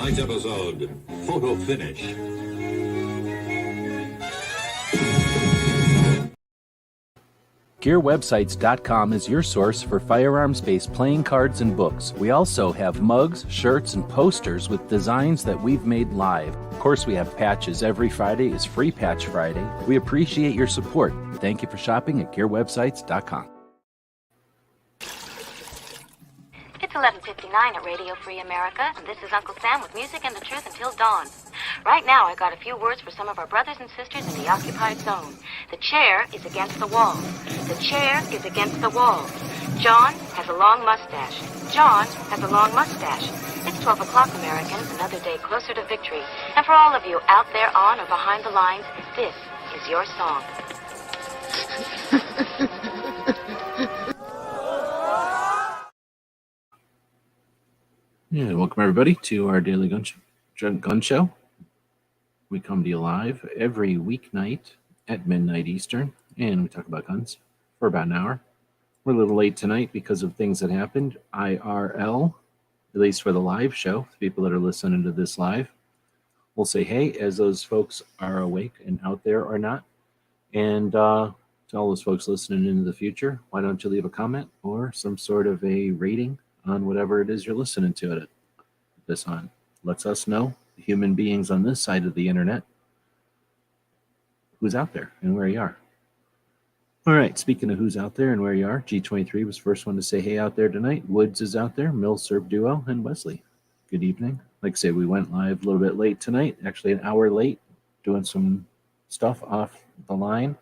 Tonight's episode, photo finish. GearWebsites.com is your source for firearms-based playing cards and books. We also have mugs, shirts, and posters with designs that we've made live. Of course, we have patches. Every Friday is Free Patch Friday. We appreciate your support. Thank you for shopping at GearWebsites.com. It's 11:59 at Radio Free America, and this is Uncle Sam with music and the truth until dawn. Right now, I got a few words for some of our brothers and sisters in the occupied zone. The chair is against the wall. The chair is against the wall. John has a long mustache. John has a long mustache. It's 12 o'clock, Americans, another day closer to victory. And for all of you out there on or behind the lines, this is your song. Yeah, welcome everybody to our daily gun show. We come to you live every weeknight at midnight Eastern, and we talk about guns for about an hour. We're a little late tonight because of things that happened IRL, at least for the live show. The people that are listening to this live, we'll say hey as those folks are awake and out there or not. And to all those folks listening into the future, why don't you leave a comment or some sort of a rating on whatever it is you're listening to it this on. Lets us know, the human beings on this side of the internet, who's out there and where you are. All right, speaking of who's out there and where you are, G23 was the first one to say hey out there tonight. Woods is out there, Milsurb Duo, and Wesley. Good evening. Like I said, we went live a little bit late tonight, actually an hour late, doing some stuff off the line.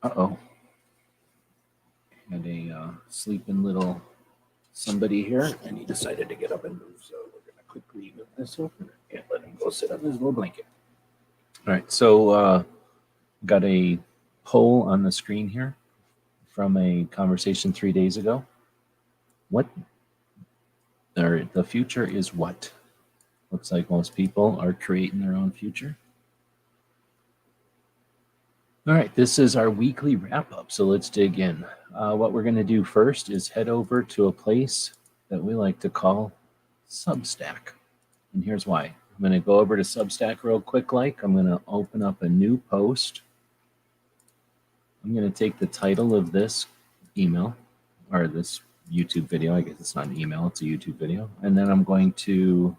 Uh-oh. Had a sleeping little somebody here, and he decided to get up and move, so we're going to quickly move this over and let him go sit on his little blanket. All right, so got a poll on the screen here from a conversation 3 days ago. The future is what? Looks like most people are creating their own future. All right, this is our weekly wrap-up, so let's dig in. What we're going to do first is head over to a place that we like to call Substack. And here's why. I'm going to go over to Substack real quick. I'm going to open up a new post. I'm going to take the title of this email, or this YouTube video. I guess it's not an email, it's a YouTube video. And then I'm going to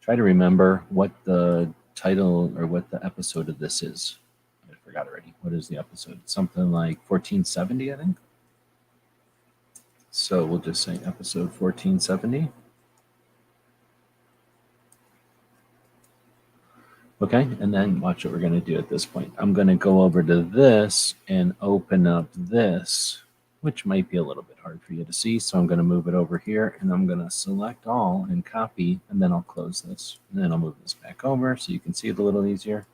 try to remember what the title or what the episode of this is. I forgot already. What is the episode? Something like 1470, I think. So we'll just say episode 1470. Okay, and then watch what we're going to do at this point. I'm going to go over to this and open up this, which might be a little bit hard for you to see. So I'm going to move it over here, and I'm going to select all and copy, and then I'll close this. And then I'll move this back over so you can see it a little easier.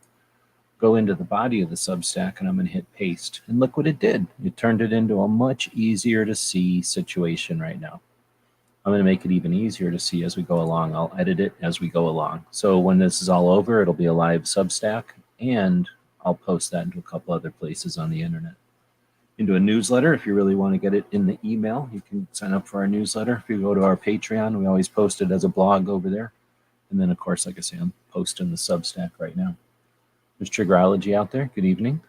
Go into the body of the Substack, and I'm going to hit paste. And look what it did. It turned it into a much easier to see situation right now. I'm going to make it even easier to see as we go along. I'll edit it as we go along. So when this is all over, it'll be a live Substack, and I'll post that into a couple other places on the internet. Into a newsletter, if you really want to get it in the email, you can sign up for our newsletter. If you go to our Patreon, we always post it as a blog over there. And then, of course, like I say, I'm posting the Substack right now. There's Triggerology out there. Good evening.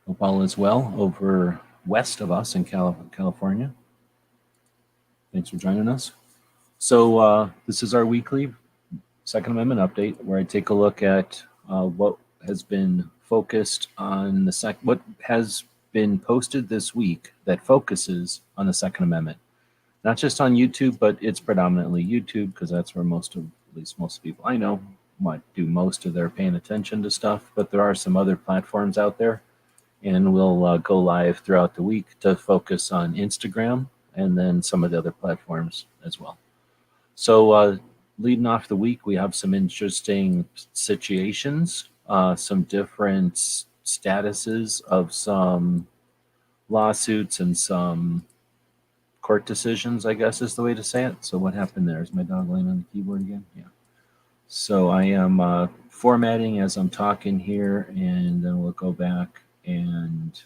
Hope all is well over west of us in California. Thanks for joining us. So this is our weekly Second Amendment update, where I take a look at what has been focused on what has been posted this week that focuses on the Second Amendment. Not just on YouTube, but it's predominantly YouTube, because that's where at least most people I know do most of their paying attention to stuff. But there are some other platforms out there, and we'll go live throughout the week to focus on Instagram and then some of the other platforms as well. So leading off the week, we have some interesting situations, some different statuses of some lawsuits and some court decisions, I guess is the way to say it. So what happened there? Is my dog laying on the keyboard again? Yeah. So I am formatting as I'm talking here, and then we'll go back and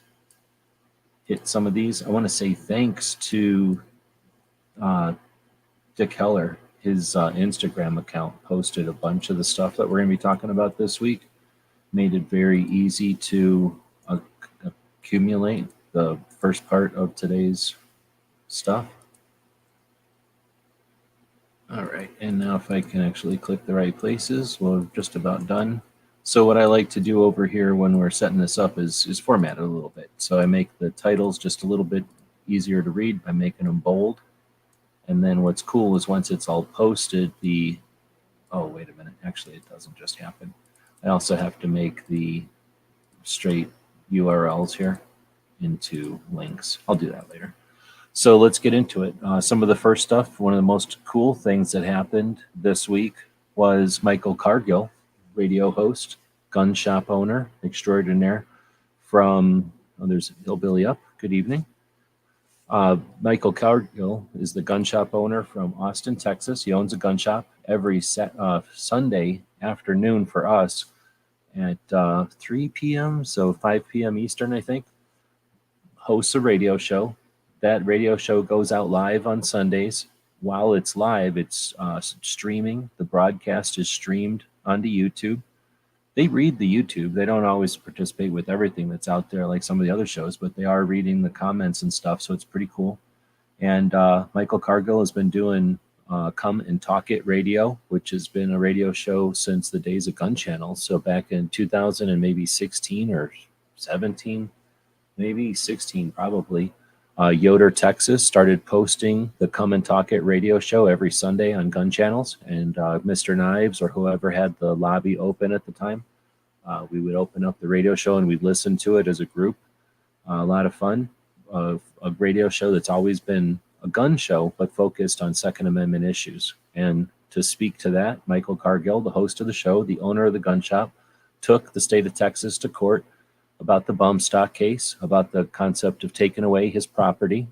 hit some of these. I want to say thanks to Dick Heller, his Instagram account, posted a bunch of the stuff that we're going to be talking about this week. Made it very easy to accumulate the first part of today's stuff. All right, and now if I can actually click the right places, we're just about done. So what I like to do over here when we're setting this up is format it a little bit. So I make the titles just a little bit easier to read by making them bold. And then what's cool is once it's all posted, oh, wait a minute, actually it doesn't just happen. I also have to make the straight URLs here into links. I'll do that later. So let's get into it. Some of the first stuff, one of the most cool things that happened this week was Michael Cargill, radio host, gun shop owner extraordinaire from, there's Hillbilly Up, good evening. Michael Cargill is the gun shop owner from Austin, Texas. He owns a gun shop every Sunday afternoon for us at 3 p.m., so 5 p.m. Eastern, I think. Hosts a radio show. That radio show goes out live on Sundays. While it's live, it's streaming. The broadcast is streamed onto YouTube. They read the YouTube. They don't always participate with everything that's out there like some of the other shows, but they are reading the comments and stuff, so it's pretty cool. And Michael Cargill has been doing Come and Talk It Radio, which has been a radio show since the days of gun channels. So back in 2000 and maybe 16 or 17, maybe 16 probably. Yoder, Texas started posting the Come and Talk It radio show every Sunday on gun channels, and Mr. Knives or whoever had the lobby open at the time, we would open up the radio show and we'd listen to it as a group. A lot of fun. A radio show that's always been a gun show, but focused on Second Amendment issues. And to speak to that, Michael Cargill, the host of the show, the owner of the gun shop, took the state of Texas to court about the bump stock case, about the concept of taking away his property.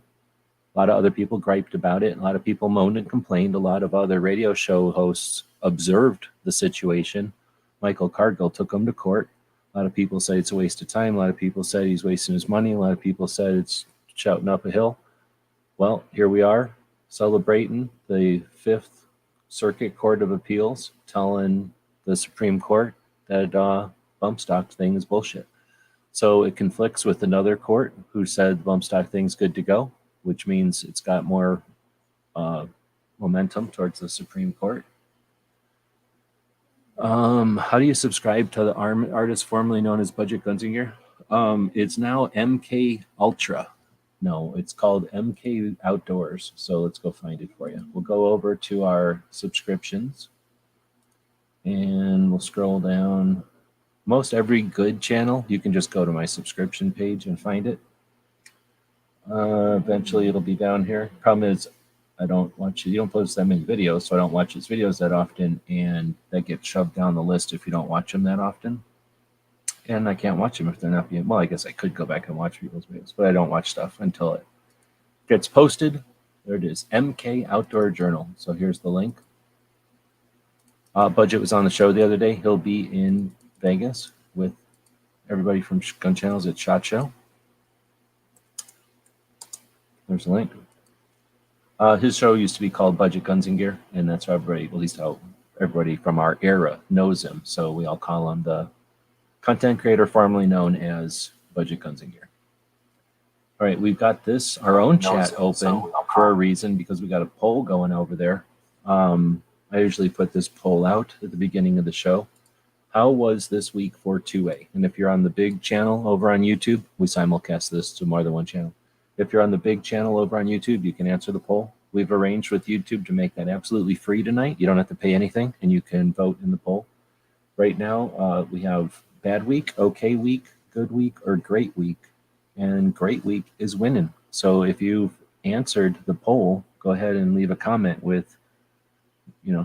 A lot of other people griped about it. A lot of people moaned and complained. A lot of other radio show hosts observed the situation. Michael Cargill took him to court. A lot of people say it's a waste of time. A lot of people said he's wasting his money. A lot of people said it's shouting up a hill. Well, here we are celebrating the Fifth Circuit Court of Appeals telling the Supreme Court that bump stock thing is bullshit. So it conflicts with another court who said the bump stock thing's good to go, which means it's got more momentum towards the Supreme Court. How do you subscribe to the artist formerly known as Budget Gunzinger? It's now MK Ultra. No, it's called MK Outdoors. So let's go find it for you. We'll go over to our subscriptions and we'll scroll down. Most every good channel, you can just go to my subscription page and find it. Eventually it'll be down here. Problem is, I don't watch it. You don't post that many videos, so I don't watch his videos that often, and that gets shoved down the list if you don't watch them that often. And I can't watch them if they're not being, well, I guess I could go back and watch people's videos, but I don't watch stuff until it gets posted. There it is, MK Outdoor Journal. So here's the link. Budget was on the show the other day. He'll be in Vegas with everybody from gun channels at SHOT Show. There's the link. His show used to be called Budget Guns and Gear, and that's how everybody, at least how everybody from our era knows him. So we all call him the content creator formerly known as Budget Guns and Gear. All right, we've got this, our own chat open for a reason, because we got a poll going over there. I usually put this poll out at the beginning of the show. How was this week for 2A? And if you're on the big channel over on YouTube, we simulcast this to more than one channel. If you're on the big channel over on YouTube, you can answer the poll. We've arranged with YouTube to make that absolutely free tonight. You don't have to pay anything, and you can vote in the poll. Right now, we have bad week, okay week, good week, or great week. And great week is winning. So if you've answered the poll, go ahead and leave a comment with,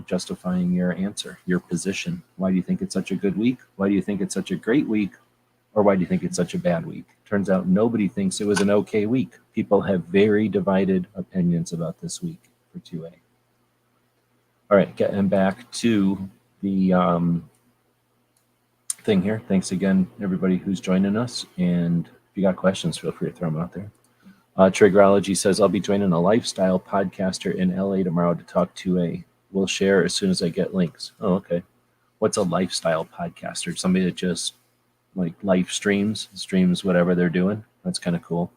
justifying your answer, your position. Why do you think it's such a good week? Why do you think it's such a great week? Or why do you think it's such a bad week? Turns out nobody thinks it was an okay week. People have very divided opinions about this week for 2A. All right, getting back to the thing here. Thanks again, everybody who's joining us. And if you got questions, feel free to throw them out there. Triggerology says, I'll be joining a lifestyle podcaster in LA tomorrow to talk to a. We'll share as soon as I get links. Oh, okay. What's a lifestyle podcaster? Somebody that just like live streams whatever they're doing. That's kind of cool.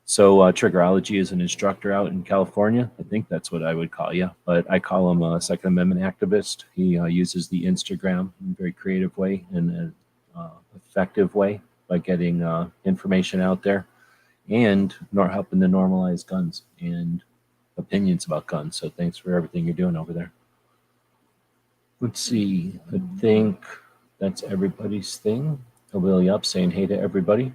So Triggerology is an instructor out in California. I think that's what I would call you, but I call him a Second Amendment activist. He uses the Instagram in a very creative way and an effective way by getting information out there and helping to normalize guns and opinions about guns. So thanks for everything you're doing over there. Let's see. I think that's everybody's thing. Hillbilly Up saying hey to everybody.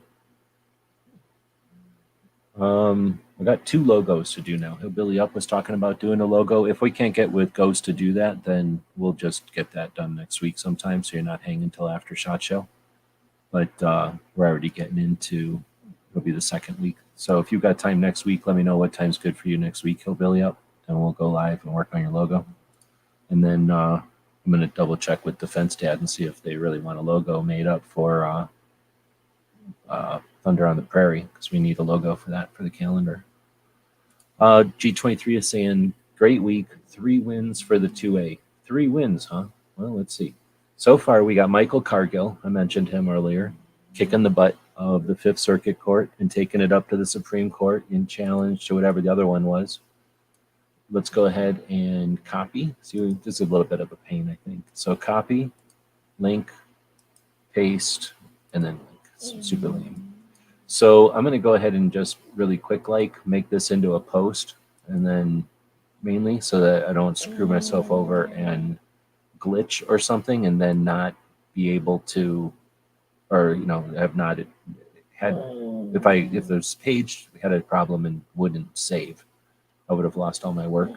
I got 2 logos to do now. Hillbilly Up was talking about doing a logo. If we can't get with Ghost to do that, then we'll just get that done next week sometime, so you're not hanging until after SHOT Show. But we're already getting into, it'll be the second week. So if you've got time next week, let me know what time's good for you next week, Hillbilly Up. Then we'll go live and work on your logo. And then I'm going to double check with Defense Dad and see if they really want a logo made up for Thunder on the Prairie, because we need a logo for that for the calendar. G23 is saying, great week, 3 wins for the 2A. 3 wins, huh? Well, let's see. So far, we got Michael Cargill, I mentioned him earlier, kicking the butt of the 5th Circuit Court and taking it up to the Supreme Court in challenge to whatever the other one was. Let's go ahead and copy. See, this is a little bit of a pain, I think. So copy, link, paste, and then link. It's super lame. So I'm going to go ahead and just really quick make this into a post, and then mainly so that I don't screw myself over and glitch or something and then not be able to, or have not had, if this page had a problem and wouldn't save, I would have lost all my work.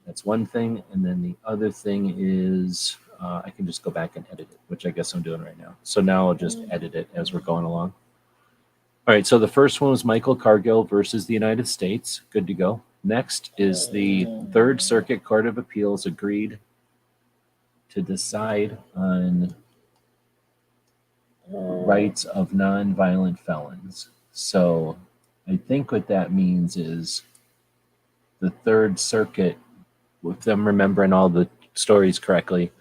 That's one thing. And then the other thing is I can just go back and edit it, which I guess I'm doing right now. So now I'll just edit it as we're going along. All right, so the first one was Michael Cargill versus the United States. Good to go. Next is the 3rd Circuit Court of Appeals agreed to decide on rights of nonviolent felons. So I think what that means is the 3rd Circuit, if I'm remembering all the stories correctly,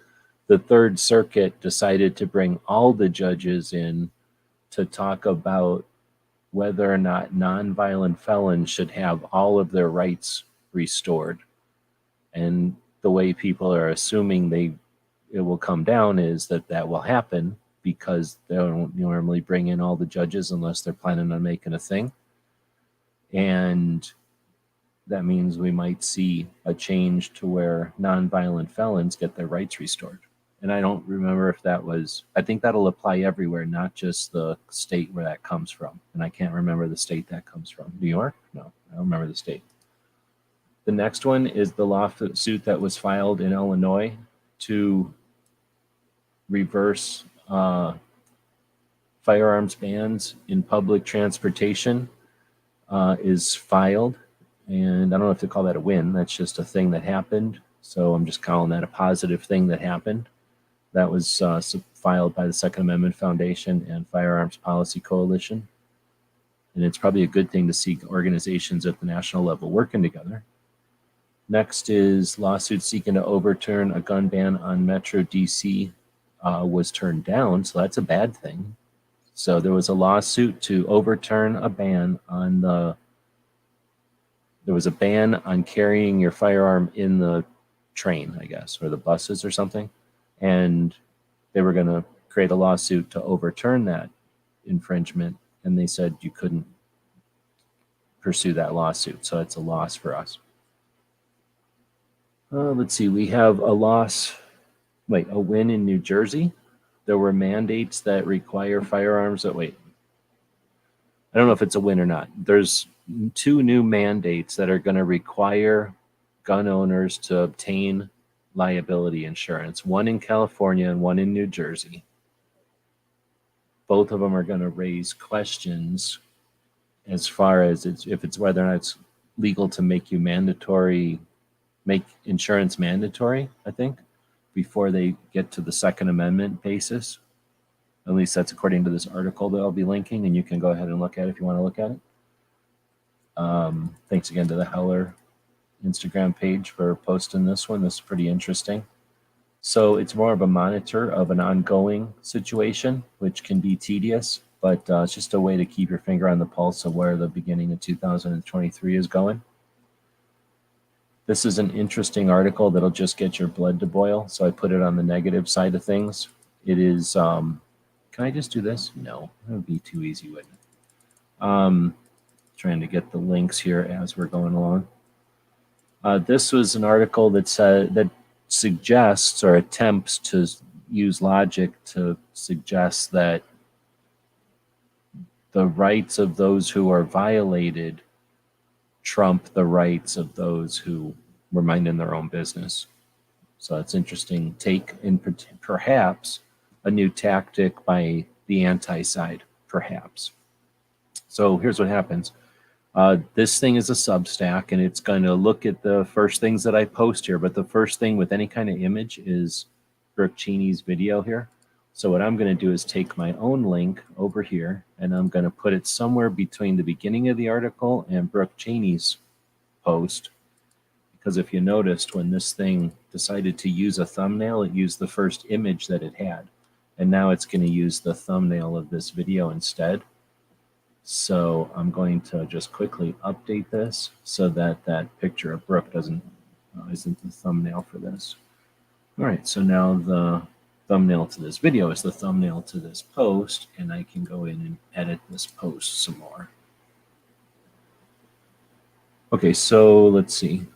the 3rd Circuit decided to bring all the judges in to talk about whether or not nonviolent felons should have all of their rights restored. And the way people are assuming it will come down is that will happen because they don't normally bring in all the judges unless they're planning on making a thing. And that means we might see a change to where nonviolent felons get their rights restored. And I don't remember if I think that'll apply everywhere, not just the state where that comes from. And I can't remember the state that comes from. New York? No, I don't remember the state. The next one is the lawsuit that was filed in Illinois to reverse firearms bans in public transportation is filed. And I don't know if to call that a win. That's just a thing that happened. So I'm just calling that a positive thing that happened. That was filed by the Second Amendment Foundation and Firearms Policy Coalition. And it's probably a good thing to see organizations at the national level working together. Next is lawsuit seeking to overturn a gun ban on Metro D.C. Was turned down, so that's a bad thing. So there was a lawsuit to overturn a ban on there was a ban on carrying your firearm in the train, I guess, or the buses or something. And they were going to create a lawsuit to overturn that infringement. And they said you couldn't pursue that lawsuit. So it's a loss for us. Let's see. We have a win in New Jersey. There were mandates that require firearms I don't know if it's a win or not. There's 2 new mandates that are going to require gun owners to obtain liability insurance, one in California and one in New Jersey. Both of them are going to raise questions as far as if it's whether or not it's legal to make insurance mandatory, I think, before they get to the Second Amendment basis. At least that's according to this article that I'll be linking, and you can go ahead and look at it if you want to look at it. Thanks again to the Heller Instagram page for posting this one. This is pretty interesting. So it's more of a monitor of an ongoing situation, which can be tedious, but it's just a way to keep your finger on the pulse of where the beginning of 2023 is going. This is an interesting article that'll just get your blood to boil. So I put it on the negative side of things. It is, can I just do this? No, that would be too easy, wouldn't it? Trying to get the links here as we're going along. This was an article that suggests or attempts to use logic to suggest that the rights of those who are violated trump the rights of those who were minding their own business. So it's interesting take in perhaps a new tactic by the anti-side, perhaps. So here's what happens. This thing is a Substack, and it's going to look at the first things that I post here. But the first thing with any kind of image is Brooke Cheney's video here. So what I'm going to do is take my own link over here, and I'm going to put it somewhere between the beginning of the article and Brooke Cheney's post. Because if you noticed, when this thing decided to use a thumbnail, it used the first image that it had. And now it's going to use the thumbnail of this video instead. So I'm going to just quickly update this so that that picture of Brooke isn't the thumbnail for this. All right, so now the thumbnail to this video is the thumbnail to this post, and I can go in and edit this post some more. Okay, so let's see.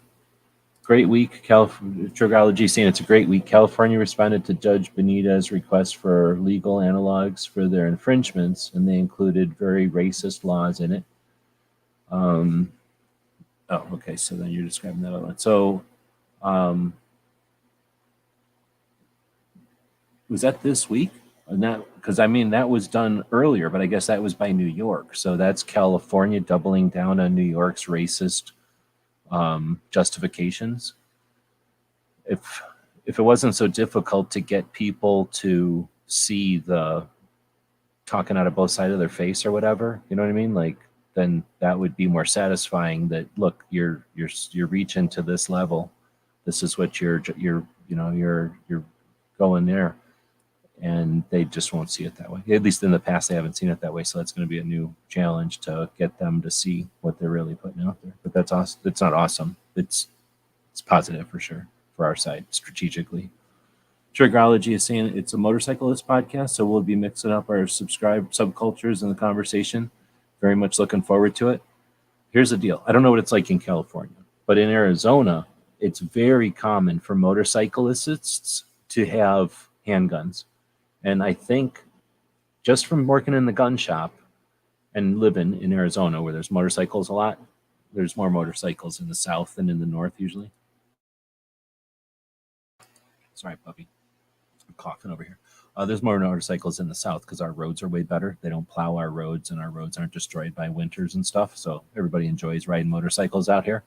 Great week, Trigology saying it's a great week. California responded to Judge Benitez's request for legal analogs for their infringements, and they included very racist laws in it. Oh, okay, so then you're describing that other one. So, was that this week? Because I mean, that was done earlier, but I guess that was by New York. So that's California doubling down on New York's racist justifications. If it wasn't so difficult to get people to see the talking out of both sides of their face or whatever, you know what I mean? Like, then that would be more satisfying. That look, you're reaching to this level. This is what you're going there, and they just won't see it that way. At least in the past, they haven't seen it that way. So that's going to be a new challenge to get them to see what they're really putting out there. But that's awesome. It's not awesome. It's positive for sure for our side strategically. Trigology is saying it's a motorcyclist podcast, so we'll be mixing up our subscribed subcultures in the conversation. Very much looking forward to it. Here's the deal. I don't know what it's like in California, but in Arizona, it's very common for motorcyclists to have handguns. And I think just from working in the gun shop and living in Arizona where there's motorcycles a lot, there's more motorcycles in the south than in the north usually. Sorry, puppy. I'm coughing over here. There's more motorcycles in the south because our roads are way better. They don't plow our roads, and our roads aren't destroyed by winters and stuff. So everybody enjoys riding motorcycles out here.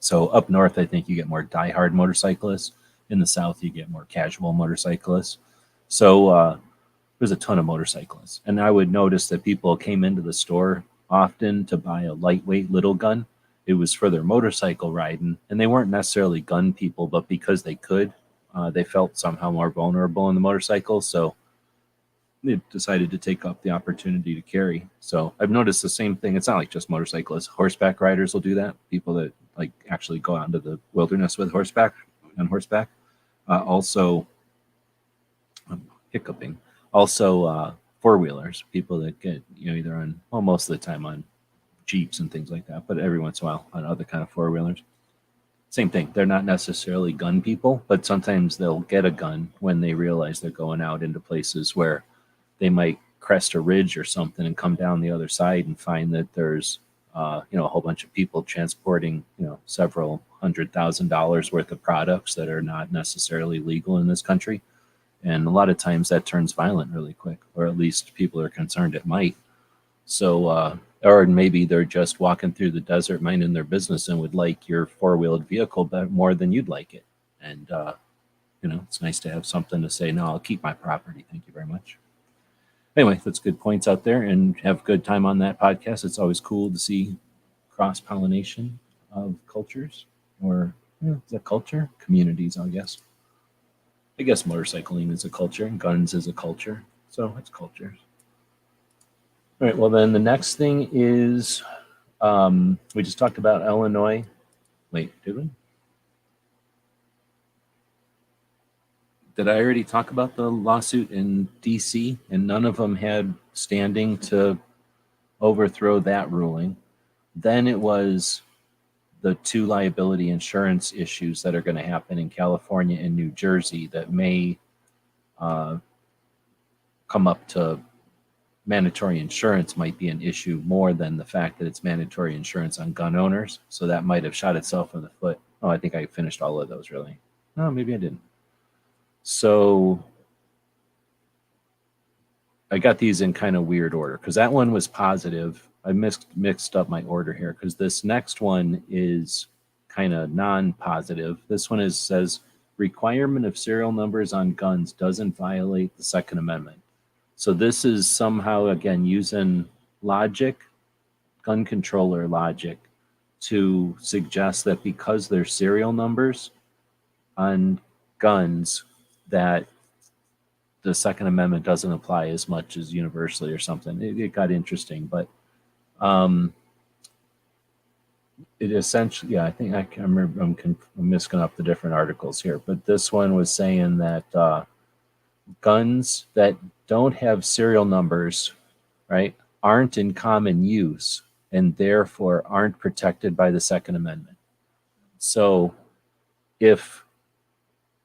So up north, I think you get more diehard motorcyclists. In the south, you get more casual motorcyclists. So there's a ton of motorcyclists. And I would notice that people came into the store often to buy a lightweight little gun. It was for their motorcycle riding. And they weren't necessarily gun people, but because they could, they felt somehow more vulnerable in the motorcycle. So they decided to take up the opportunity to carry. So I've noticed the same thing. It's not like just motorcyclists. Horseback riders will do that. People that like actually go out into the wilderness with horseback. Also, I'm hiccuping. Also, four-wheelers, people that get, either on, well, most of the time on Jeeps and things like that, but every once in a while on other kind of four-wheelers. Same thing. They're not necessarily gun people, but sometimes they'll get a gun when they realize they're going out into places where they might crest a ridge or something and come down the other side and find that there's, a whole bunch of people transporting, several $100,000 worth of products that are not necessarily legal in this country. And a lot of times that turns violent really quick, or at least people are concerned it might. So, or maybe they're just walking through the desert minding their business and would like your four-wheeled vehicle more than you'd like it. And, it's nice to have something to say, no, I'll keep my property. Thank you very much. Anyway, that's good points out there, and have a good time on that podcast. It's always cool to see cross-pollination of cultures, or is that culture? Communities, I guess. I guess motorcycling is a culture, and guns is a culture, so it's cultures. All right, well then the next thing is, we just talked about Illinois. Wait, did we? Did I already talk about the lawsuit in D.C.? And none of them had standing to overthrow that ruling. Then it was the two liability insurance issues that are going to happen in California and New Jersey that may come up to mandatory insurance might be an issue more than the fact that it's mandatory insurance on gun owners. So that might have shot itself in the foot. Oh, I think I finished all of those, really. No, maybe I didn't. So I got these in kind of weird order because that one was positive. I mixed up my order here because this next one is kind of non-positive. This one says requirement of serial numbers on guns doesn't violate the Second Amendment. So this is somehow, again, using logic, gun controller logic, to suggest that because there's serial numbers on guns, that the Second Amendment doesn't apply as much as universally or something. It got interesting, but it essentially, yeah, I think I remember, I'm mixing up the different articles here, but this one was saying that guns that don't have serial numbers, right, aren't in common use and therefore aren't protected by the Second Amendment. So if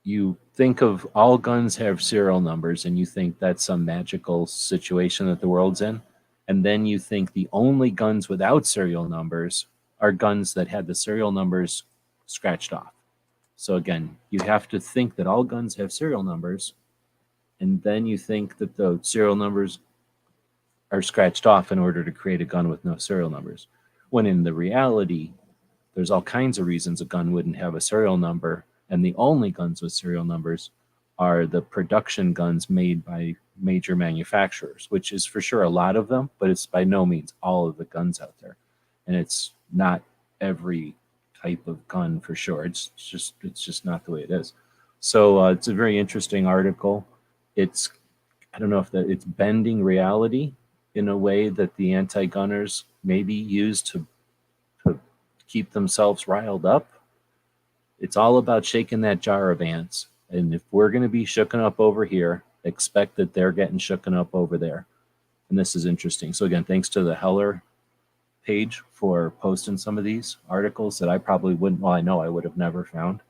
you think of all guns have serial numbers and you think that's some magical situation that the world's in, and then you think the only guns without serial numbers are guns that had the serial numbers scratched off. So again, you have to think that all guns have serial numbers, and then you think that the serial numbers are scratched off in order to create a gun with no serial numbers. When in the reality, there's all kinds of reasons a gun wouldn't have a serial number, and the only guns with serial numbers are the production guns made by major manufacturers, which is for sure a lot of them, but it's by no means all of the guns out there. And it's not every type of gun for sure. It's just not the way it is. So it's a very interesting article. It's, I don't know if that it's bending reality in a way that the anti-gunners maybe use to keep themselves riled up. It's all about shaking that jar of ants. And if we're going to be shooken up over here, expect that they're getting shooken up over there. And this is interesting. So again, thanks to the Heller page for posting some of these articles that I probably wouldn't, well, I know I would have never found.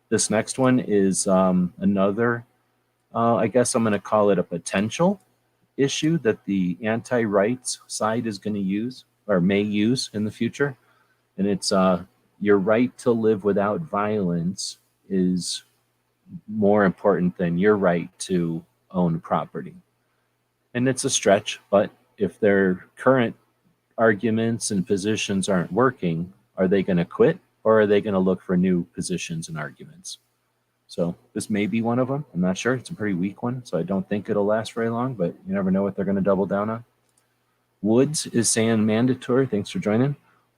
This next one is another, I guess I'm going to call it a potential issue that the anti-rights side is going to use or may use in the future. And it's your right to live without violence is more important than your right to own property. And it's a stretch, but if their current arguments and positions aren't working, are they going to quit or are they going to look for new positions and arguments? So this may be one of them. I'm not sure. It's a pretty weak one, so I don't think it'll last very long, but you never know what they're going to double down on. Woods is saying mandatory. Thanks for joining.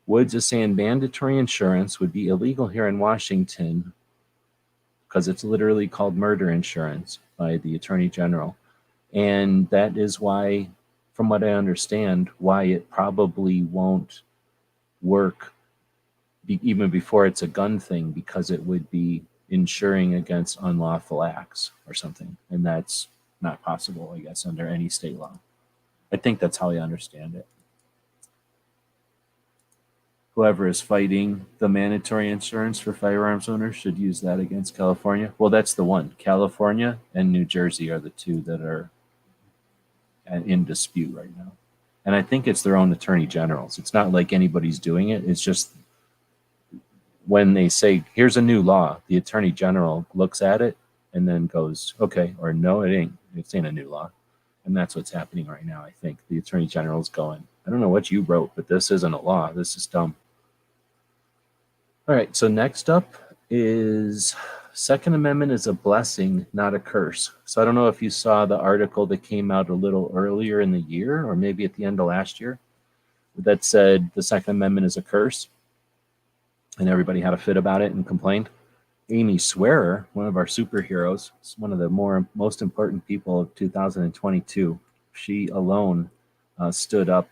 Woods is saying mandatory insurance would be illegal here in Washington because it's literally called murder insurance by the Attorney General. And that is why, from what I understand, why it probably won't work even before it's a gun thing, because it would be insuring against unlawful acts or something. And that's not possible, I guess, under any state law. I think that's how I understand it. Whoever is fighting the mandatory insurance for firearms owners should use that against California. Well, that's the one. California and New Jersey are the two that are in dispute right now. And I think it's their own attorney generals. It's not like anybody's doing it. It's just when they say, here's a new law, the attorney general looks at it and then goes, okay, or no, it ain't. It's ain't a new law. And that's what's happening right now, I think. The attorney general's going, I don't know what you wrote, but this isn't a law. This is dumb. All right, so next up is Second Amendment is a blessing, not a curse. So I don't know if you saw the article that came out a little earlier in the year or maybe at the end of last year. that said the Second Amendment is a curse, and everybody had a fit about it and complained. Amy Swearer, one of our superheroes, one of the most important people of 2022, she alone stood up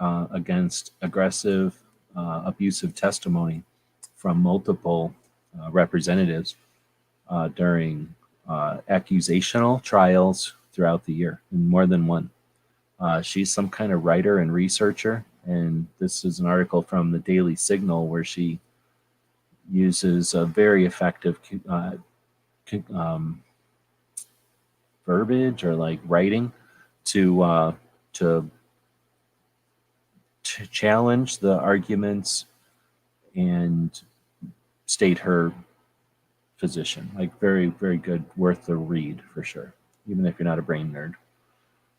against aggressive, abusive testimony from multiple representatives during accusational trials throughout the year, more than one. She's some kind of writer and researcher, and this is an article from the Daily Signal where she uses a very effective verbiage or like writing to challenge the arguments and state her position. Like very, very good, worth the read for sure, even if you're not a brain nerd.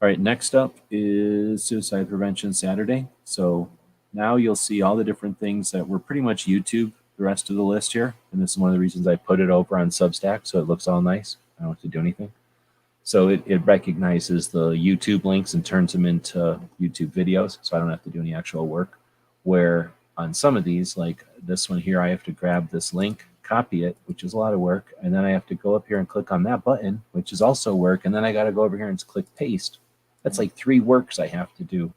All right, next up is Suicide Prevention Saturday. So now you'll see all the different things that were pretty much YouTube, the rest of the list here. And this is one of the reasons I put it over on Substack so it looks all nice. I don't have to do anything. So it recognizes the YouTube links and turns them into YouTube videos, so I don't have to do any actual work. Where on some of these, like this one here, I have to grab this link, copy it, which is a lot of work, and then I have to go up here and click on that button, which is also work, and then I got to go over here and click paste. That's like 3 works I have to do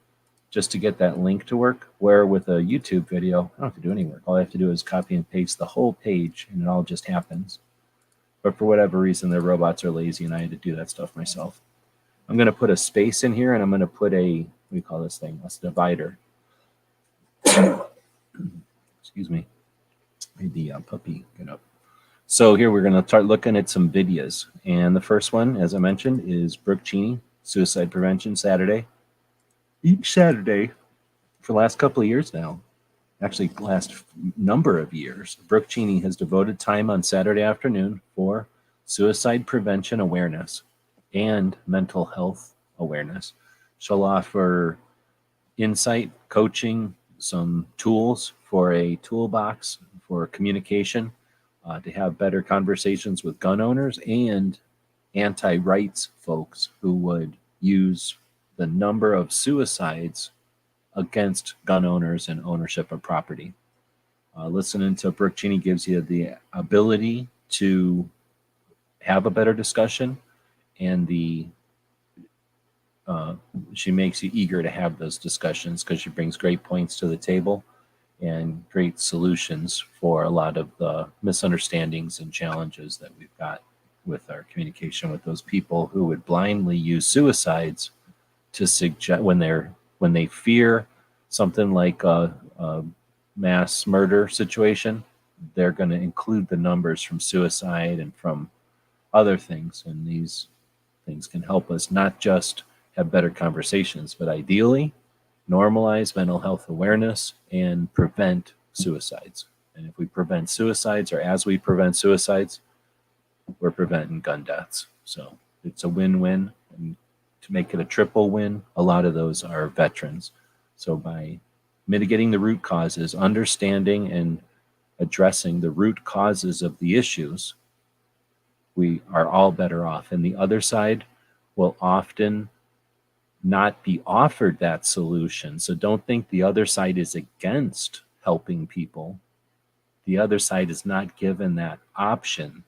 just to get that link to work, where with a YouTube video, I don't have to do any work. All I have to do is copy and paste the whole page, and it all just happens. But for whatever reason, the robots are lazy, and I had to do that stuff myself. I'm going to put a space in here, and I'm going to put a, what do you call this thing? That's a divider. Excuse me. Made the puppy get up. So here we're going to start looking at some videos. And the first one, as I mentioned, is Brooke Cheney, Suicide Prevention Saturday. Each Saturday for the last couple of years now, actually last number of years, Brooke Cheney has devoted time on Saturday afternoon for suicide prevention awareness and mental health awareness. She'll offer insight, coaching, some tools for a toolbox for communication, to have better conversations with gun owners and anti-rights folks who would use the number of suicides against gun owners and ownership of property. Listening to Brooke Cheney gives you the ability to have a better discussion, and she makes you eager to have those discussions because she brings great points to the table and great solutions for a lot of the misunderstandings and challenges that we've got with our communication with those people who would blindly use suicides to suggest when they fear something like a mass murder situation, they're going to include the numbers from suicide and from other things. And these things can help us not just have better conversations, but ideally normalize mental health awareness and prevent suicides. And if we prevent suicides, or as we prevent suicides, we're preventing gun deaths. So it's a win-win. And to make it a triple win, a lot of those are veterans. So by mitigating the root causes, understanding and addressing the root causes of the issues, we are all better off. And the other side will often not be offered that solution. So don't think the other side is against helping people. The other side is not given that option.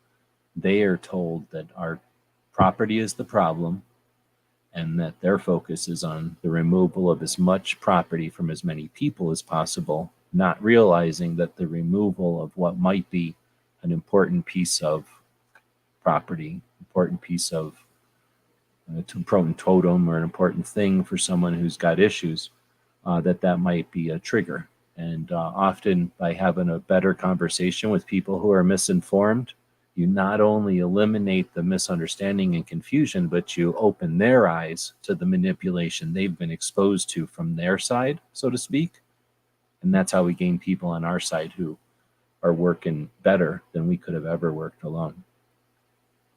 They are told that our property is the problem and that their focus is on the removal of as much property from as many people as possible, not realizing that the removal of what might be an important piece of property, important piece of important totem or an important thing for someone who's got issues, that might be a trigger. And often by having a better conversation with people who are misinformed, you not only eliminate the misunderstanding and confusion, but you open their eyes to the manipulation they've been exposed to from their side, so to speak. And that's how we gain people on our side who are working better than we could have ever worked alone.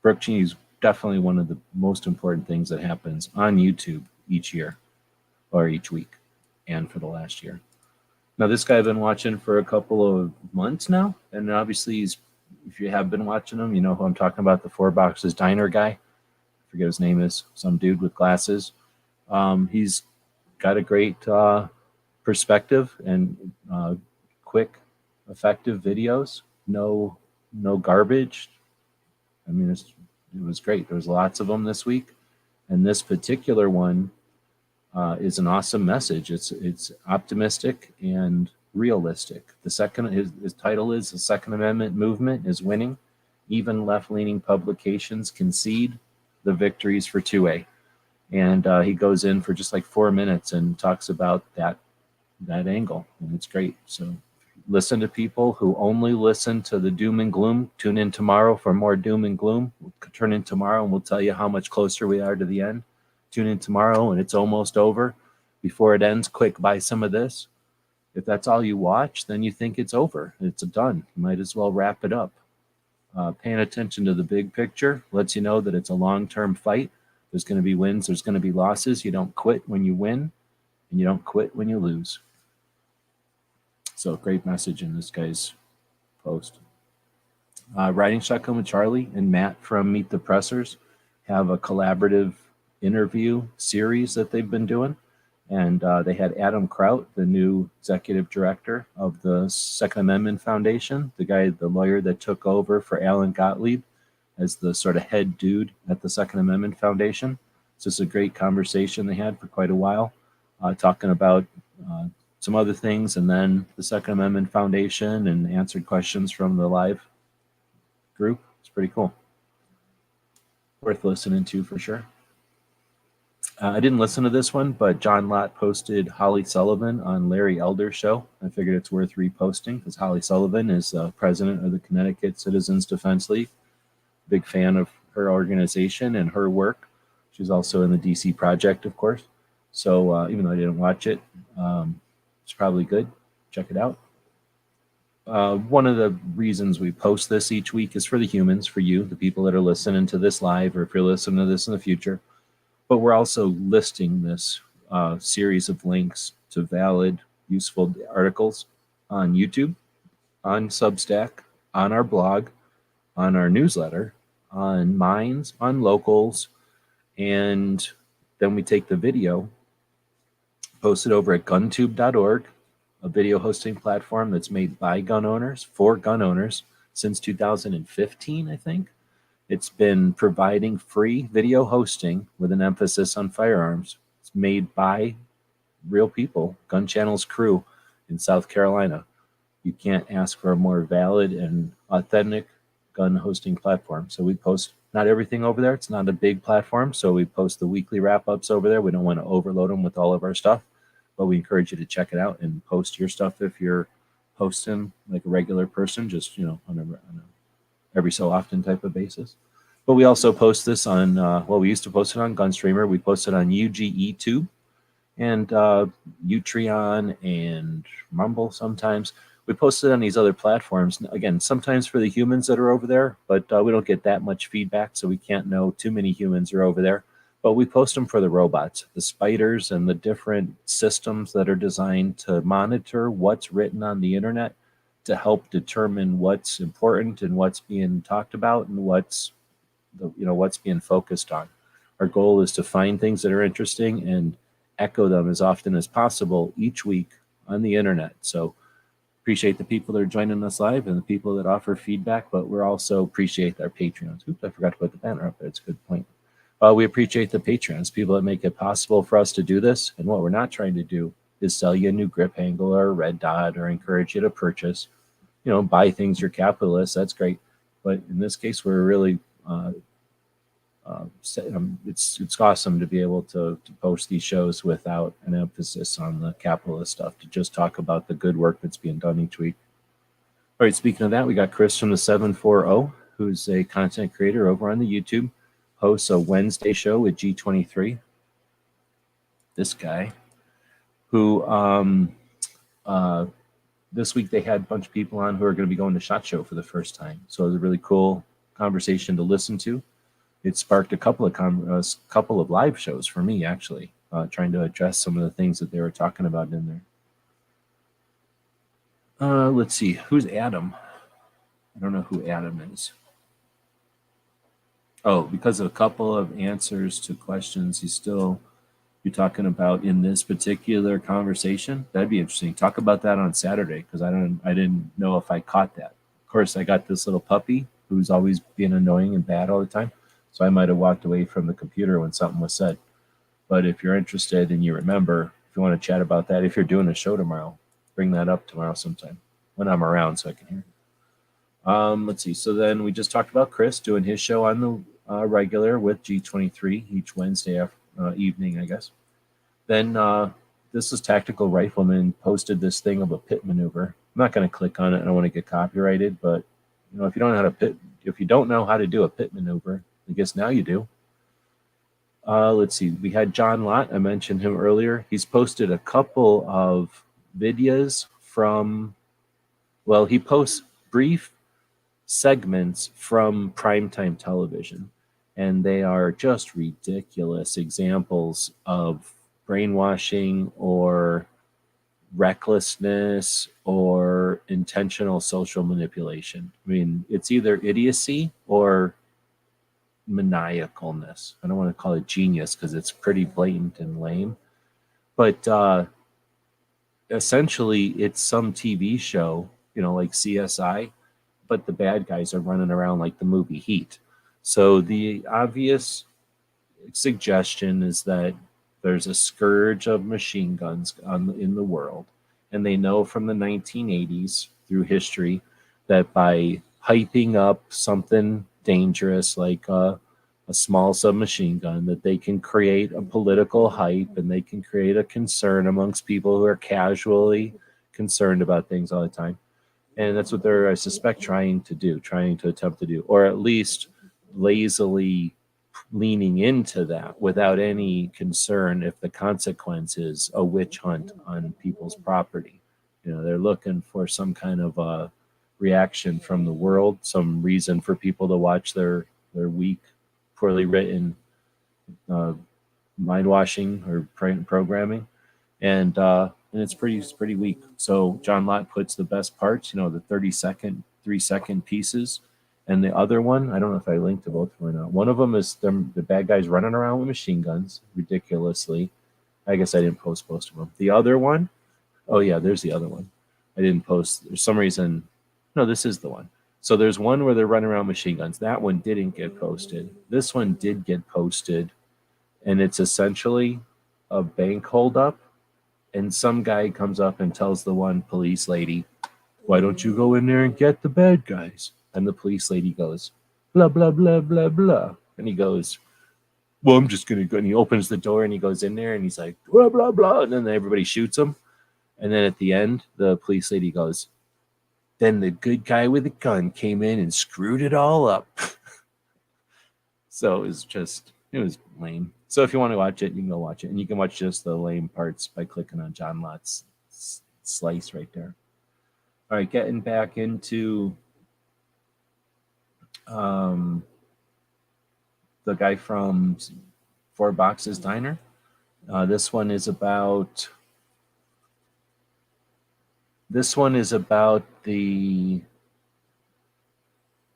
Brooke Cheney's definitely one of the most important things that happens on YouTube each year or each week and for the last year. Now, this guy I've been watching for a couple of months now, and obviously if you have been watching him, you know who I'm talking about, the Four Boxes Diner guy. I forget his name is, some dude with glasses. He's got a great perspective and quick, effective videos. No garbage. I mean, it was great. There was lots of them this week, and this particular one is an awesome message. It's optimistic and realistic. His title is "The Second Amendment Movement is Winning. Even left-leaning publications concede the victories for 2A." And he goes in for just like 4 minutes and talks about that angle, and it's great. So listen to people who only listen to the doom and gloom. Tune in tomorrow for more doom and gloom. We'll turn in tomorrow and we'll tell you how much closer we are to the end. Tune in tomorrow and it's almost over. Before it ends, quick, buy some of this. If that's all you watch, then you think it's over. It's done. You might as well wrap it up. Paying attention to the big picture lets you know that it's a long-term fight. There's going to be wins. There's going to be losses. You don't quit when you win, and you don't quit when you lose. So great message in this guy's post. Riding Shotgun with Charlie and Matt from Meet the Pressers have a collaborative interview series that they've been doing. And they had Adam Kraut, the new executive director of the Second Amendment Foundation, the lawyer that took over for Alan Gottlieb as the sort of head dude at the Second Amendment Foundation. So it's a great conversation they had for quite a while, talking about some other things, and then the Second Amendment Foundation, and answered questions from the live group. It's pretty cool. Worth listening to for sure. I didn't listen to this one, but John Lott posted Holly Sullivan on Larry Elder's show. I figured it's worth reposting because Holly Sullivan is president of the Connecticut Citizens Defense League. Big fan of her organization and her work. She's also in the DC Project, of course. So even though I didn't watch it, it's probably good. Check it out. One of the reasons we post this each week is for the humans, for you, the people that are listening to this live, or if you're listening to this in the future. But we're also listing this series of links to valid, useful articles on YouTube, on Substack, on our blog, on our newsletter, on Minds, on Locals, and then we take the video, post it over at guntube.org, a video hosting platform that's made by gun owners, for gun owners, since 2015, I think. It's been providing free video hosting with an emphasis on firearms. It's made by real people, Gun Channel's crew in South Carolina. You can't ask for a more valid and authentic gun hosting platform. So we post not everything over there. It's not a big platform, so we post the weekly wrap-ups over there. We don't want to overload them with all of our stuff, but we encourage you to check it out and post your stuff if you're posting like a regular person, just on a every so often type of basis. But we also post this on, we used to post it on Gunstreamer. We post it on UGETube and Utreon and Rumble sometimes. We post it on these other platforms. Again, sometimes for the humans that are over there, but we don't get that much feedback, so we can't know too many humans are over there. But we post them for the robots, the spiders, and the different systems that are designed to monitor what's written on the internet to help determine what's important and what's being talked about and what's being focused on. Our goal is to find things that are interesting and echo them as often as possible each week on the internet. So appreciate the people that are joining us live and the people that offer feedback, but we also appreciate our Patreons. Oops, I forgot to put the banner up there. It's a good point. We appreciate the Patreons, people that make it possible for us to do this. And what we're not trying to do is sell you a new grip handle or a red dot or encourage you to purchase, buy things. You're capitalists. That's great. But in this case, we're really, it's awesome to be able to post these shows without an emphasis on the capitalist stuff, to just talk about the good work that's being done each week. All right, speaking of that, we got Chris from the 740, who's a content creator over on the YouTube, hosts a Wednesday show with G23. This guy, who this week they had a bunch of people on who are going to be going to SHOT Show for the first time. So it was a really cool conversation to listen to. It sparked a couple of live shows for me, actually, trying to address some of the things that they were talking about in there. Let's see, who's Adam? I don't know who Adam is. Oh, because of a couple of answers to questions, he's still you're talking about in this particular conversation? That'd be interesting. Talk about that on Saturday, because I didn't know if I caught that. Of course, I got this little puppy who's always being annoying and bad all the time, so I might have walked away from the computer when something was said. But if you're interested and you remember, if you want to chat about that, if you're doing a show tomorrow, bring that up tomorrow sometime when I'm around so I can hear. Let's see. So then we just talked about Chris doing his show on the regular with G23 each Wednesday evening, I guess. Then this is Tactical Rifleman posted this thing of a pit maneuver. I'm not going to click on it. I don't want to get copyrighted, but if you don't know how to do a pit maneuver, I guess now you do. Let's see. We had John Lott. I mentioned him earlier. He's posted a couple of videos from, he posts brief segments from primetime television, and they are just ridiculous examples of brainwashing or recklessness or intentional social manipulation. I mean, it's either idiocy or maniacalness. I don't want to call it genius because it's pretty blatant and lame, but essentially it's some TV show, like CSI, but the bad guys are running around like the movie Heat. So the obvious suggestion is that there's a scourge of machine guns in the world, and they know from the 1980s through history that by hyping up something dangerous like a small submachine gun, that they can create a political hype and they can create a concern amongst people who are casually concerned about things all the time. And that's what they're, I suspect, trying to attempt to do, or at least lazily leaning into that without any concern if the consequence is a witch hunt on people's property. They're looking for some kind of a reaction from the world, some reason for people to watch their weak, poorly written mind-washing or programming. And it's pretty weak. So John Lott puts the best parts, the 30-second, 3-second pieces. And the other one, I don't know if I linked to both of them or not. One of them is the bad guys running around with machine guns ridiculously. I guess I didn't post most of them. The other one, oh yeah, there's the other one. I didn't post. There's some reason. No, this is the one. So there's one where they're running around with machine guns. That one didn't get posted. This one did get posted. And it's essentially a bank holdup. And some guy comes up and tells the one police lady, "Why don't you go in there and get the bad guys?" And the police lady goes, "Blah, blah, blah, blah, blah." And he goes, "Well, I'm just going to go." And he opens the door and he goes in there and he's like, "Blah, blah, blah." And then everybody shoots him. And then at the end, the police lady goes, "Then the good guy with the gun came in and screwed it all up." So it was lame. So if you want to watch it, you can go watch it. And you can watch just the lame parts by clicking on John Lott's slice right there. All right, getting back into the guy from Four Boxes Diner. This one is about the,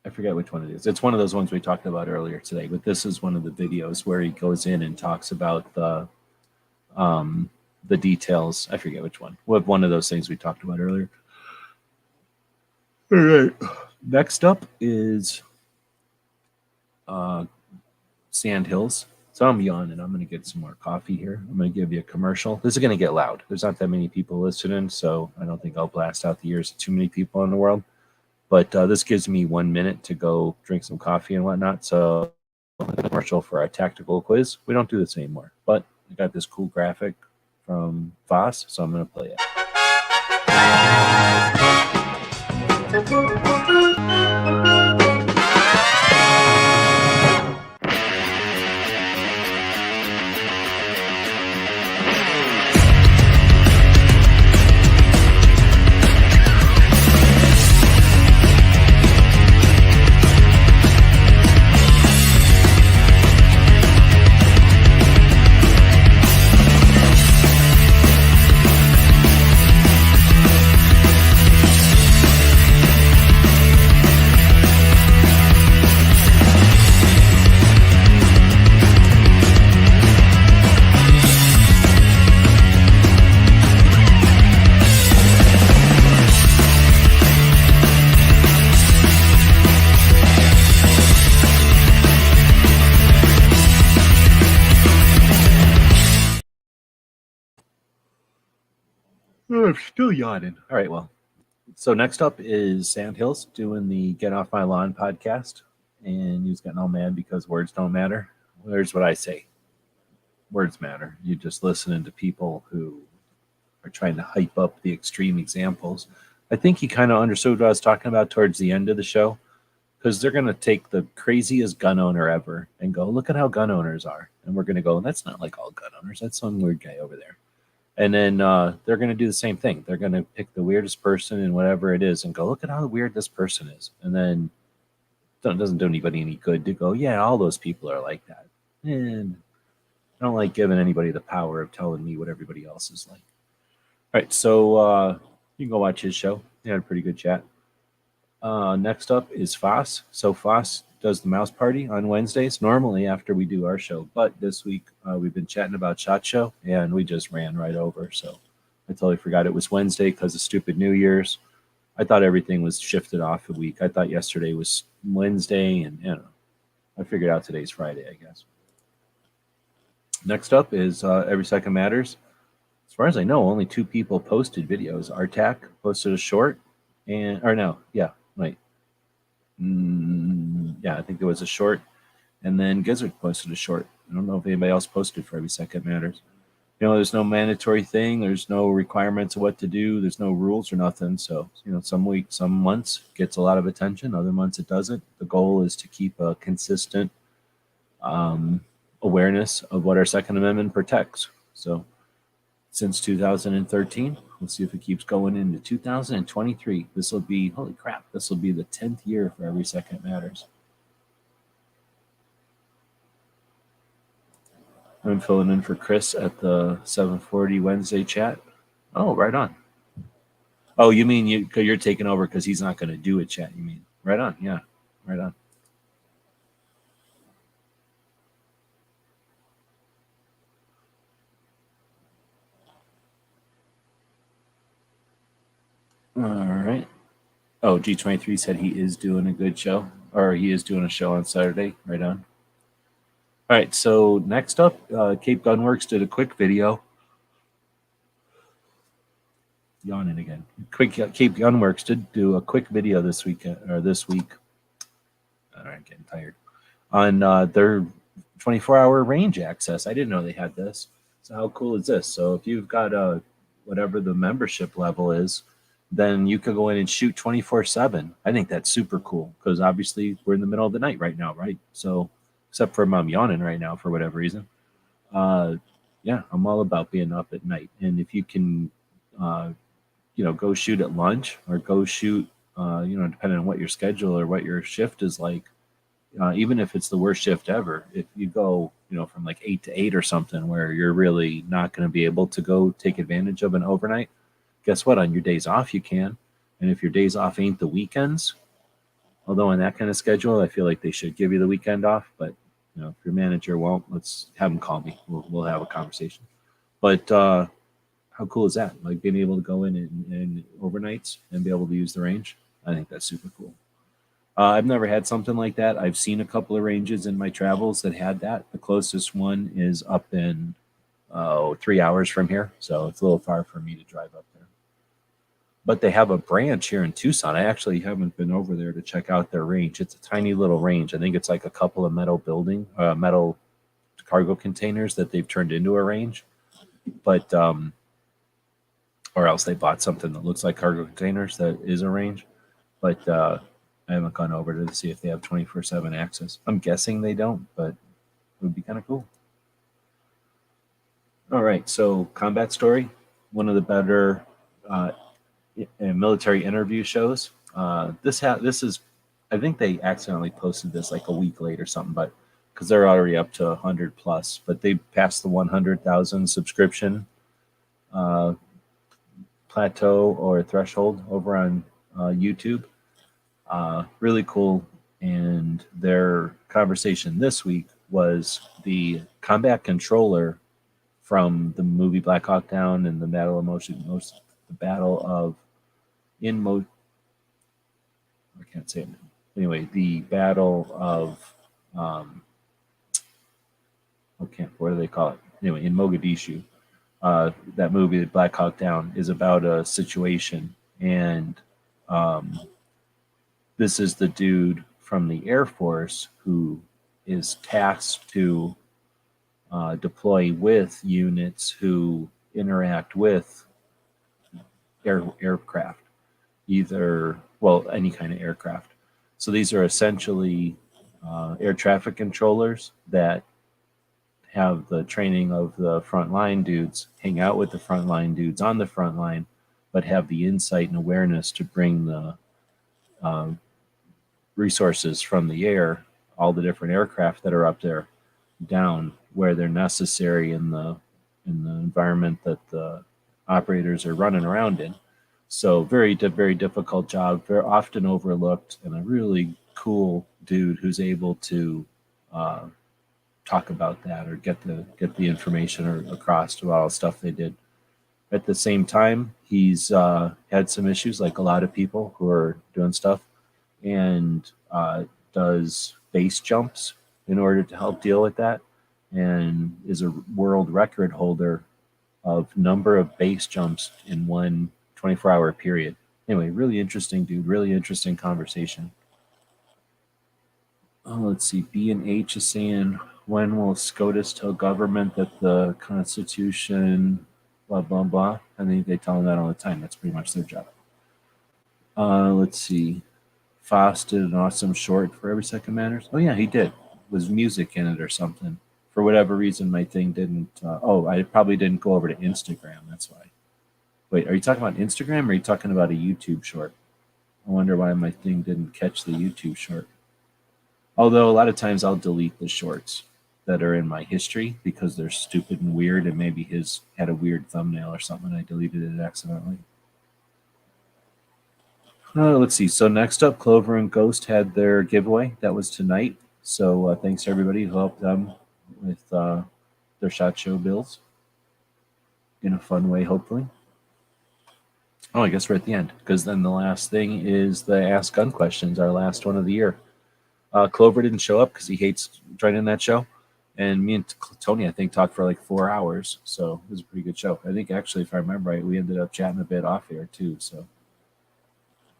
I forget which one it is. It's one of those ones we talked about earlier today, but this is one of the videos where he goes in and talks about the details. I forget which one. One of those things we talked about earlier. All right. Next up is Sand Hills. So I'm yawning. I'm going to get some more coffee here. I'm going to give you a commercial. This is going to get loud. There's not that many people listening, so I don't think I'll blast out the ears of too many people in the world. But this gives me 1 minute to go drink some coffee and whatnot. So a commercial for our tactical quiz. We don't do this anymore, but I got this cool graphic from Voss, so I'm going to play it. Oh, I'm still yawning. All right, well. So next up is Sand Hills doing the Get Off My Lawn podcast. And he was getting all mad because words don't matter. Here's what I say. Words matter. You're just listening to people who are trying to hype up the extreme examples. I think he kind of understood what I was talking about towards the end of the show, because they're going to take the craziest gun owner ever and go, look at how gun owners are. And we're going to go, that's not like all gun owners. That's some weird guy over there. And then they're going to do the same thing. They're going to pick the weirdest person in whatever it is and go, look at how weird this person is. And then it doesn't do anybody any good to go, yeah, all those people are like that. And I don't like giving anybody the power of telling me what everybody else is like. All right, so you can go watch his show. They had a pretty good chat. Next up is Foss. So Foss does the mouse party on Wednesdays, normally after we do our show. But this week we've been chatting about SHOT Show, and we just ran right over. So I totally forgot it was Wednesday because of stupid New Year's. I thought everything was shifted off a week. I thought yesterday was Wednesday, and I figured out today's Friday, I guess. Next up is Every Second Matters. As far as I know, only 2 people posted videos. Artak posted a short, I think it was a short, and then Gizzard posted a short. I don't know if anybody else posted for Every Second Matters. There's no mandatory thing. There's no requirements of what to do. There's no rules or nothing. So, some weeks, some months gets a lot of attention. Other months it doesn't. The goal is to keep a consistent awareness of what our Second Amendment protects. So, since 2013, we'll see if it keeps going into 2023. This will be, holy crap, this will be the 10th year for Every Second Matters. I'm filling in for Chris at the 7:40 Wednesday chat. Oh, right on. Oh, you mean you're taking over because he's not going to do a chat, you mean? Right on, yeah, right on. All right. Oh, G23 said he is doing a good show, or he is doing a show on Saturday. Right on. All right, so next up, Cape Gunworks did a quick video. Yawning again. Cape Gunworks did do a quick video this week. All right, getting tired. On their 24-hour range access. I didn't know they had this. So how cool is this? So if you've got whatever the membership level is, then you could go in and shoot 24/7. I think that's super cool because obviously we're in the middle of the night right now, right? So except for I'm yawning right now for whatever reason. Yeah, I'm all about being up at night. And if you can, go shoot at lunch or go shoot, depending on what your schedule or what your shift is like, even if it's the worst shift ever, if you go, from like 8 to 8 or something where you're really not going to be able to go take advantage of an overnight, guess what? On your days off, you can. And if your days off ain't the weekends, although in that kind of schedule, I feel like they should give you the weekend off. But, if your manager won't, let's have them call me. We'll have a conversation. But how cool is that? Like being able to go in and overnights and be able to use the range. I think that's super cool. I've never had something like that. I've seen a couple of ranges in my travels that had that. The closest one is up in 3 hours from here. So it's a little far for me to drive up there. But they have a branch here in Tucson. I actually haven't been over there to check out their range. It's a tiny little range. I think it's like a couple of metal cargo containers that they've turned into a range. But, or else they bought something that looks like cargo containers that is a range. But I haven't gone over to see if they have 24/7 access. I'm guessing they don't, but it would be kind of cool. All right, so Combat Story, one of the better military interview shows. This is, I think they accidentally posted this like a week late or something, but because they're already up to 100 plus, but they passed the 100,000 subscription plateau or threshold over on YouTube. Really cool. And their conversation this week was the combat controller from the movie Black Hawk Down and the Battle of I can't say it. Anyway, the Battle of what do they call it? Anyway, in Mogadishu, that movie, Black Hawk Down, is about a situation, and um, this is the dude from the Air Force who is tasked to deploy with units who interact with aircraft, either, well, any kind of aircraft. So these are essentially air traffic controllers that have the training of the frontline dudes, hang out with the frontline dudes on the front line, but have the insight and awareness to bring the um, resources from the air, all the different aircraft that are up there, down where they're necessary in the environment that the operators are running around in. So very difficult job, very often overlooked, and a really cool dude who's able to talk about that or get the information or across to all the stuff they did. At the same time, he's had some issues, like a lot of people who are doing stuff, and does base jumps in order to help deal with that, and is a world record holder of number of base jumps in one 24-hour period. Anyway, really interesting dude, really interesting conversation. Oh, let's see. B and H is saying, when will SCOTUS tell government that the Constitution, blah, blah, blah? I think they tell them that all the time. That's pretty much their job. Let's see. Foss did an awesome short for Every Second Matters. Oh, yeah, he did. Was music in it or something. For whatever reason, my thing didn't. I probably didn't go over to Instagram. That's why. Wait, are you talking about Instagram or are you talking about a YouTube short? I wonder why my thing didn't catch the YouTube short. Although a lot of times I'll delete the shorts that are in my history because they're stupid and weird, and maybe his had a weird thumbnail or something. I deleted it accidentally. Let's see. So next up, Clover and Ghost had their giveaway. That was tonight. So thanks to everybody who helped them with their SHOT Show bills in a fun way, hopefully. Oh, I guess we're at the end, because then the last thing is the Ask Gun questions, our last one of the year. Clover didn't show up because he hates joining that show. And me and Tony, I think, talked for like 4 hours. So it was a pretty good show. I think, actually, if I remember right, we ended up chatting a bit off air, too. So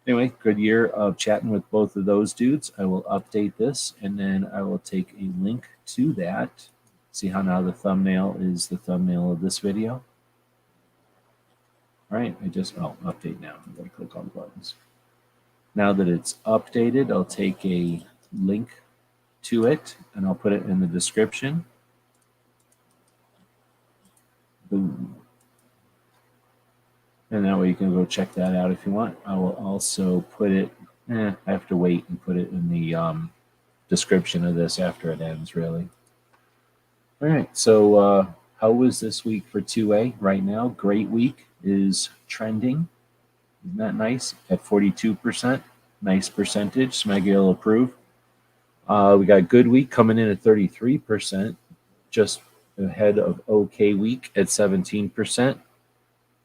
anyway, good year of chatting with both of those dudes. I will update this, and then I will take a link to that. See how now the thumbnail is the thumbnail of this video. All right, update now. I'm going to click on buttons. Now that it's updated, I'll take a link to it, and I'll put it in the description. Boom. And that way you can go check that out if you want. I will also put it, I have to wait and put it in the description of this after it ends, really. All right, so how was this week for 2A right now? Great Week is trending. Isn't that nice? At 42%. Nice percentage. Smeggy will approve. We got Good Week coming in at 33%, just ahead of OK Week at 17%,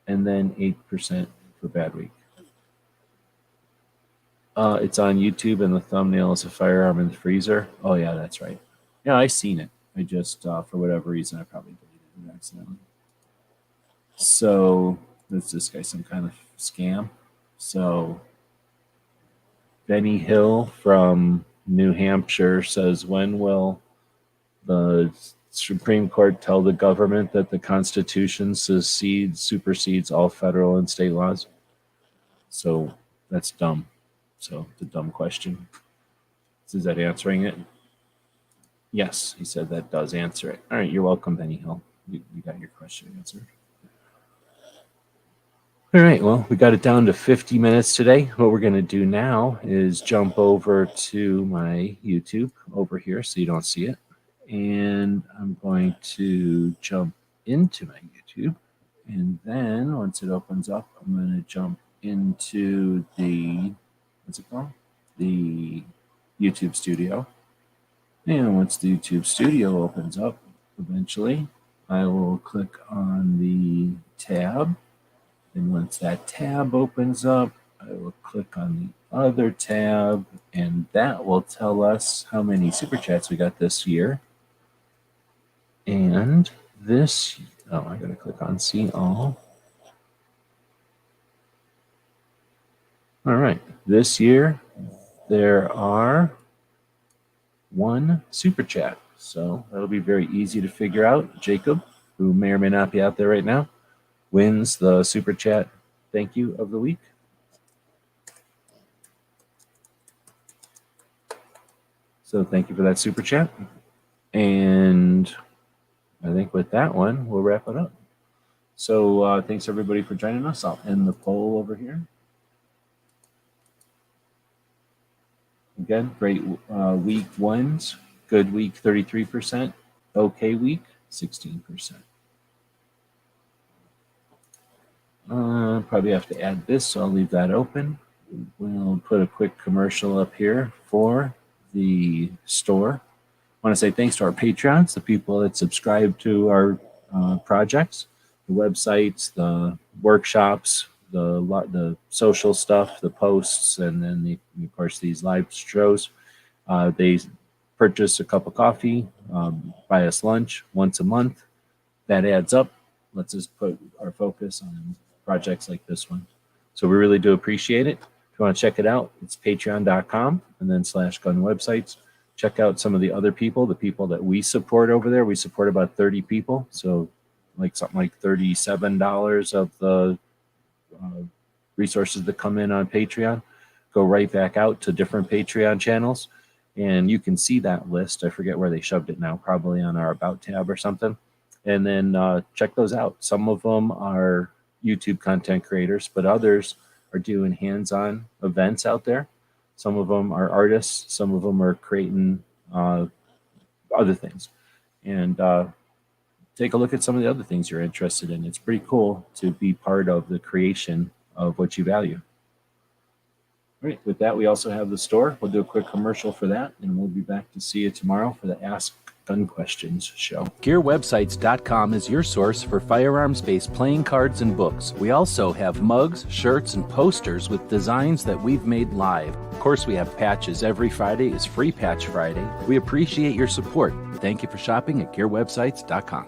and then 8% for Bad Week. It's on YouTube, and the thumbnail is a firearm in the freezer. Oh, yeah, that's right. Yeah, I seen it. I just, for whatever reason, I probably deleted it accidentally. So, is this guy some kind of scam? So, Benny Hill from New Hampshire says, when will the Supreme Court tell the government that the Constitution supersedes all federal and state laws? So that's dumb. So it's a dumb question. Is that answering it? Yes, he said that does answer it. All right, you're welcome, Benny Hill. You got your question answered. All right, well, we got it down to 50 minutes today. What we're going to do now is jump over to my YouTube over here so you don't see it. And I'm going to jump into my YouTube. And then once it opens up, I'm going to jump into the, what's it called? The YouTube Studio. And once the YouTube Studio opens up, eventually, I will click on the tab. And once that tab opens up, I will click on the other tab, and that will tell us how many super chats we got this year. And this Oh, I gotta click on see all. All right. This year, there are 1 super chat. So that'll be very easy to figure out. Jacob, who may or may not be out there right now, wins the super chat thank you of the week. So thank you for that super chat. And I think with that one, we'll wrap it up. So thanks everybody for joining us. I'll end the poll over here. Again, great week wins. Good week, 33%. Okay week, 16%. Probably have to add this, so I'll leave that open. We'll put a quick commercial up here for the store. I want to say thanks to our Patreons, the people that subscribe to our projects, the websites, the workshops, the social stuff, the posts, and then of course these live shows. They purchase a cup of coffee, buy us lunch once a month. That adds up. Lets us put our focus on projects like this one. So we really do appreciate it. If you want to check it out, it's patreon.com and then /gun websites. Check out some of the other people, the people that we support over there. We support about 30 people. So like something like $37 of the resources that come in on Patreon go right back out to different Patreon channels. And you can see that list. I forget where they shoved it now, probably on our About tab or something. And then check those out. Some of them are YouTube content creators, but others are doing hands-on events out there. Some of them are artists. Some of them are creating other things. And take a look at some of the other things you're interested in. It's pretty cool to be part of the creation of what you value. All right, with that, we also have the store. We'll do a quick commercial for that, and we'll be back to see you tomorrow for the Ask Gun Questions show. GearWebsites.com is your source for firearms-based playing cards and books. We also have mugs, shirts, and posters with designs that we've made live. Of course, we have patches. Every Friday is Free Patch Friday. We appreciate your support. Thank you for shopping at GearWebsites.com.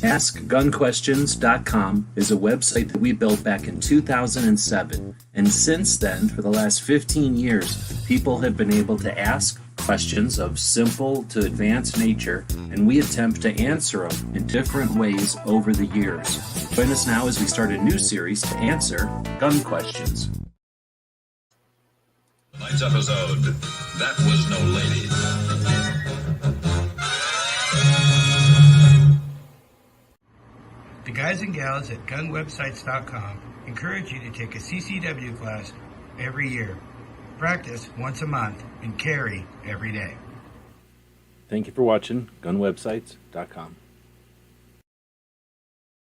AskGunQuestions.com is a website that we built back in 2007. And since then, for the last 15 years, people have been able to ask questions of simple to advanced nature, and we attempt to answer them in different ways over the years. Join us now as we start a new series to answer gun questions. Tonight's episode, That Was No Lady. The guys and gals at gunwebsites.com encourage you to take a CCW class every year, practice once a month, and carry every day. Thank you for watching GunWebsites.com.